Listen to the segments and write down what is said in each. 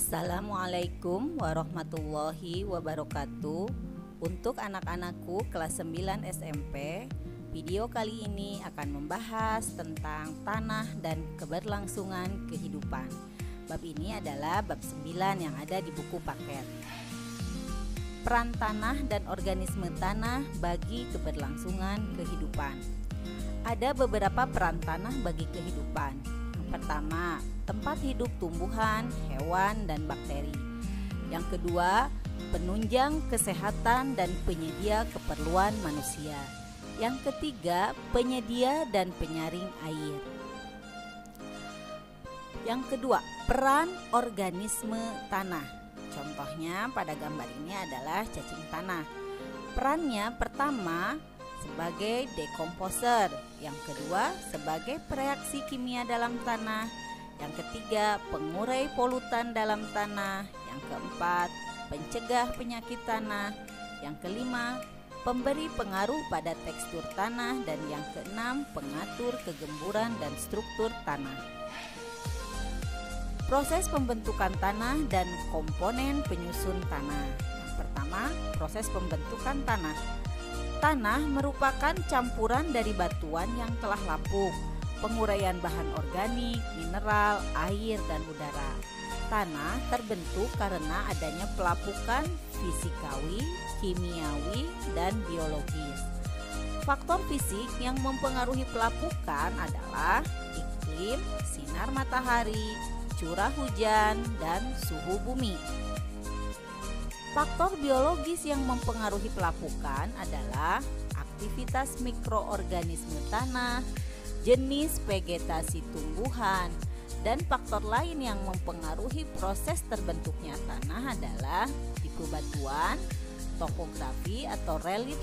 Assalamualaikum warahmatullahi wabarakatuh. Untuk anak-anakku kelas 9 SMP, video kali ini akan membahas tentang tanah dan keberlangsungan kehidupan. Bab ini adalah bab 9 yang ada di buku paket. Peran tanah dan organisme tanah bagi keberlangsungan kehidupan. Ada beberapa peran tanah bagi kehidupan. Yang pertama, tempat hidup tumbuhan, hewan, dan bakteri. Yang kedua, penunjang kesehatan dan penyedia keperluan manusia. Yang ketiga, penyedia dan penyaring air. Yang kedua, peran organisme tanah. Contohnya pada gambar ini adalah cacing tanah. Perannya pertama sebagai dekomposer, yang kedua sebagai pereaksi kimia dalam tanah, yang ketiga pengurai polutan dalam tanah, yang keempat pencegah penyakit tanah, yang kelima pemberi pengaruh pada tekstur tanah, dan yang keenam pengatur kegemburan dan struktur tanah. Proses pembentukan tanah dan komponen penyusun tanah. Yang pertama, proses pembentukan tanah. Tanah merupakan campuran dari batuan yang telah lapuk, penguraian bahan organik, mineral, air, dan udara. Tanah terbentuk karena adanya pelapukan fisikawi, kimiawi, dan biologis. Faktor fisik yang mempengaruhi pelapukan adalah iklim, sinar matahari, curah hujan, dan suhu bumi. Faktor biologis yang mempengaruhi pelapukan adalah aktivitas mikroorganisme tanah, jenis vegetasi tumbuhan, dan faktor lain yang mempengaruhi proses terbentuknya tanah adalah tipe batuan, topografi atau relief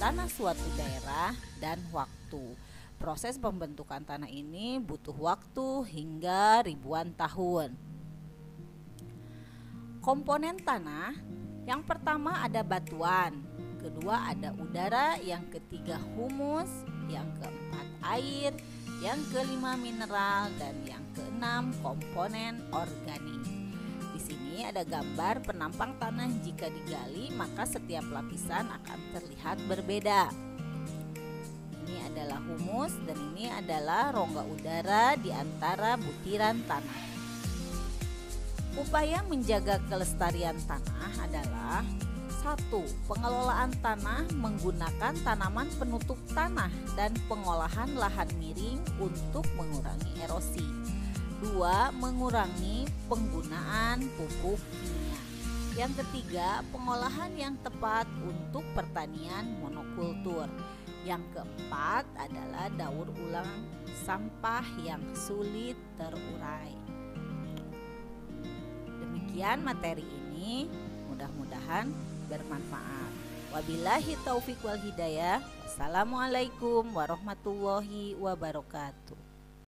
tanah suatu daerah, dan waktu. Proses pembentukan tanah ini butuh waktu hingga ribuan tahun. Komponen tanah, yang pertama ada batuan, kedua ada udara, yang ketiga humus, yang keempat air, yang kelima mineral, dan yang keenam komponen organik. Di sini ada gambar penampang tanah. Jika digali, maka setiap lapisan akan terlihat berbeda. Ini adalah humus dan ini adalah rongga udara di antara butiran tanah. Upaya menjaga kelestarian tanah adalah 1. Pengelolaan tanah menggunakan tanaman penutup tanah dan pengolahan lahan miring untuk mengurangi erosi. 2. Mengurangi penggunaan pupuk kimia. Yang ketiga, pengolahan yang tepat untuk pertanian monokultur. Yang keempat adalah daur ulang sampah yang sulit terurai. Demikian materi ini, mudah-mudahan bermanfaat. Wabillahi taufiq wal hidayah. Wassalamualaikum warahmatullahi wabarakatuh.